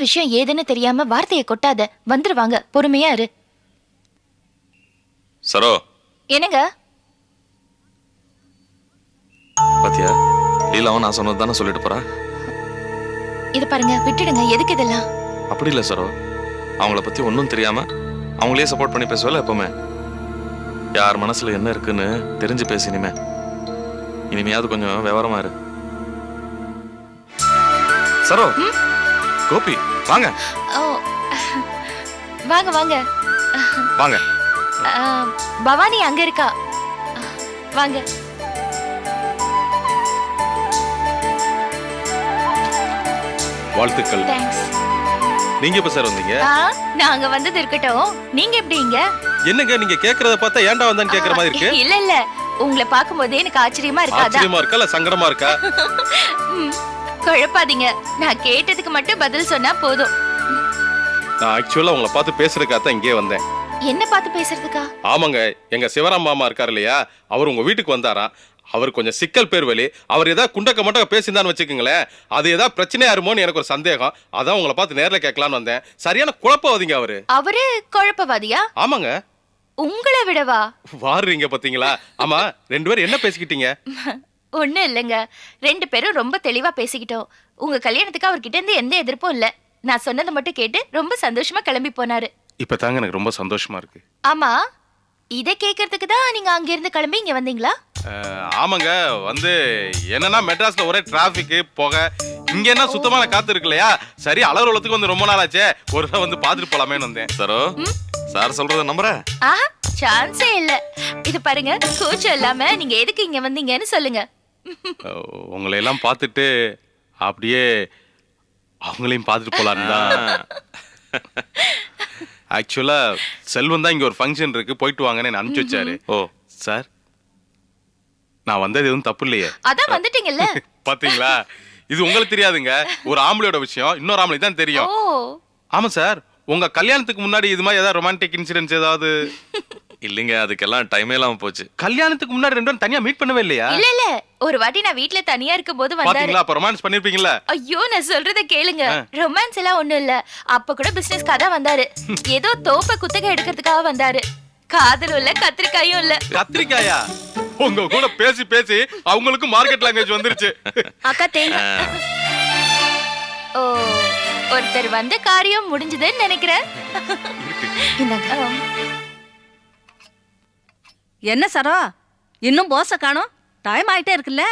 விஷயம் ஏதுன்னு தெரியாம வார்த்தையை கொட்டாத. வந்துருவாங்க, பொறுமையா இரு. சரோ, என்னங்க? பாத்தியா, லீலாவும் நான் சொன்னது தானே சொல்லிட்டு போறா. இது பாருங்க, விட்டுடுங்க. எதுக்கு இதெல்லாம்? அப்படி இல்ல சரோ, அவங்கள பத்தி ஒன்னும் தெரியாம அவங்களே சப்போர்ட் பண்ணி பேசுவல எப்பவுமே. யார் மனசுல என்ன இருக்குன்னு தெரிஞ்சு பேசு. இனிமையாவது கொஞ்சம் விவரமா இரு. சரோ, கோபி வாங்க. ஓ, வாங்க வாங்க வாங்க. பவானி அங்க இருக்கா, வாங்க. வாழ்த்துக்கள். தேங்க்ஸ். நீங்க எப்ப சார் வந்தீங்க? நாங்க வந்தது இருக்கட்டும், நீங்க எப்படிங்க? என்னங்க நீங்க கேக்குறத பார்த்தா ஏன்டா வந்தான்னு கேக்குற மாதிரி இருக்கு. இல்ல இல்ல, உங்களை பாக்கும்போதே எனக்கு ஆச்சரியமா இருக்கா. ஆச்சரியமா இருக்கா இல்ல சங்கடமா இருக்கா? குழப்பாதீங்க, நான் கேட்டதுக்கு மட்டும் பதில் சொன்னா போதும். நான் ஆக்சுவலா உங்களை பார்த்து பேசுறதுக்காக தான் இங்கே வந்தேன். என்ன பார்த்து பேசுறதுக்கா? ஆமாங்க, எங்க சிவராம் மாமா இருக்காரு இல்லையா, அவர் உங்க வீட்டுக்கு வந்தாரா. அவர் கொஞ்சம் சிக்கல் பேர் வழி. அவர் ஏதாவது குண்டக்க மட்டக்க பேசியிருந்தான்னு வச்சுக்கோங்களேன், அது ஏதாவது பிரச்சனையா இருமோன்னு எனக்கு ஒரு சந்தேகம். அதான் உங்களை பார்த்து நேர்ல கேட்கலான்னு வந்தேன். சரியான குழப்பவாதிங்க அவரு. அவரு குழப்பவாதியா? ஆமாங்க. உங்களை விடவா? வாருறீங்க பாத்தீங்களா? ஆமா, 2 பேரும் என்ன பேசிக்கிட்டீங்க? ஒண்ணும் இல்லைங்க, 2 பேரும் ரொம்ப தெளிவா பேசிக்கிட்டோம். உங்க கல்யாணத்துக்கு அவர்கிட்ட இருந்து எந்த எதிர்ப்பும் இல்ல. நான் சொன்னதை மட்டும் கேட்டு ரொம்ப சந்தோஷமா கிளம்பி போனாரு. இப்ப தாங்க எனக்கு ரொம்ப சந்தோஷமா இருக்கு. ஆமா, இதை கேட்கறதுக்கு தான் நீங்க அங்க இருந்து கிளம்பி இங்க வந்தீங்களா? ஆமாங்க, வந்து என்னன்னா மெட்ராஸ்ல ஒரே டிராபிக் புகை, இங்க என்ன சுத்தமான காத்து இருக்கு இல்லையா. சரி, அலவலத்துக்கு வந்து ரொம்ப நாள் ஆச்சே, ஒரு தடவை வந்து பாத்துட்டு போலாமேன்னு வந்தேன். சரோ, சார் சொல்றத நம்புற? ஆஹா, சான்ஸே இல்ல. இது பாருங்க, கூச்சம் இல்லாம நீங்க எதுக்கு இங்க வந்தீங்கன்னு சொல்லுங்க. உங்களை எல்லாம் பார்த்துட்டு அப்படியே அவங்களையும் பார்த்துட்டு போலான்னு தான். ஆக்சுவலா செல்வன் தான் இங்க ஒரு ஃபங்க்ஷன் இருக்கு, போயிட்டு வாங்கன்னு அனுப்பிச்சு வச்சாரு. ஓ சார், நான் வந்தது எதுவும் தப்பு இல்லையே? அதான் வந்துட்டீங்கல்ல. பாத்தீங்களா, இது உங்களுக்கு தெரியாதுங்க, ஒரு ஆம்பளையோட விஷயம் இன்னொரு ஆம்பளை தான் தெரியும். ஆமா சார், உங்க கல்யாணத்துக்கு முன்னாடி இது மாதிரி ஏதாவது ரொமான்டிக் இன்சிடென்ட்ஸ் ஏதாவது? இல்லைங்க, அதுக்கெல்லாம் டைமே இல்லாம போச்சு. கல்யாணத்துக்கு முன்னாடி 2 பேரும் தனியா மீட் பண்ணவே இல்லையா? இல்ல இல்ல, ஒரு வாட்டி நான் வீட்ல தனியா இருக்கும்போது வந்தாரு. பாத்தீங்களா, அப்ப ரொமான்ஸ் பண்ணிருப்பீங்கல்ல. ஐயோ, நான் சொல்றத கேளுங்க, ரொமான்ஸ் எல்லாம் ஒண்ணும் இல்ல. அப்ப கூட பிசினஸ்க்காக தான் வந்தாரு. ஏதோ தோப்ப குத்தகை எடுக்கிறதுக்காக வந்தாரு. காதலும் இல்ல, கத்திரிக்காயும் இல்ல. கத்திரிக்காயா? உங்க கூட பேசி பேசி அவங்களுக்கு மார்க்கெட் லாங்குவேஜ் வந்துருச்சு. அக்கா தேங்க. ஓ, ஒருத்தர் வந்த காரியம் முடிஞ்சதுன்னு நினைக்கிறேன். என்ன சரோ, இன்னும் போஸ காணோம்? டைம் ஆயிட்டே இருக்குல்ல.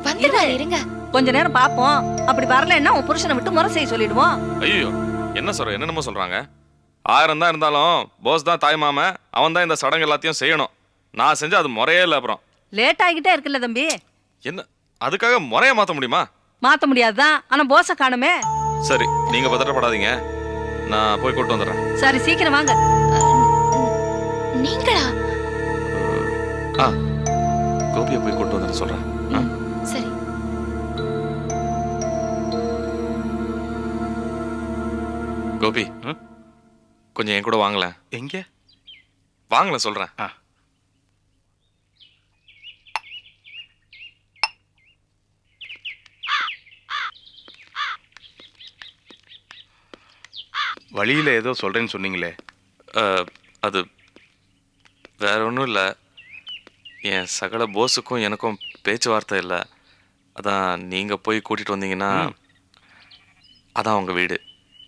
வந்துடுறாரு, இருங்க. கொஞ்ச நேரம் பாப்போம். அப்படி வரலன்னா உன் புருஷனை விட்டு முறை செய்ய சொல்லிடுவோம். ஐயோ, என்ன சொல்ற, என்னென்னமோ சொல்றாங்க. 1000 தான் இருந்தாலும் போஸ் தான் தாய் மாமன், அவன் தான் இந்த சடங்கு எல்லாத்தையும் செய்யணும். நான் செஞ்சா அது முறையே இல்லை. அப்புறம் லேட் ஆகிட்டே இருக்குல்ல தம்பி. என்ன, அதுக்காக முறைய மாத்த முடியுமா? மாத்த முடியாதுதான், ஆனா போஸ காணுமே. சரி, நீங்க பதட்டப்படாதீங்க, நான் போய் கூட்டு வந்துடுறேன். சரி, சீக்கிரம் வாங்க. நீங்களா? கோபியை போய் கூட்டு வந்துடுறேன் சொல்றேன். சரி. கோபி, கொஞ்சம் என் கூட வாங்கல. எங்க? வாங்கல சொல்றேன். வழியில ஏதோ சொல்றேன்னு சொன்னீங்களே, அது வேற ஒன்றும் இல்லை. என் சகல போஸுக்கும் எனக்கும் பேச்சுவார்த்தை இல்லை. அதான் நீங்க போய் கூட்டிட்டு வந்தீங்கன்னா அதான் உங்க வீடு.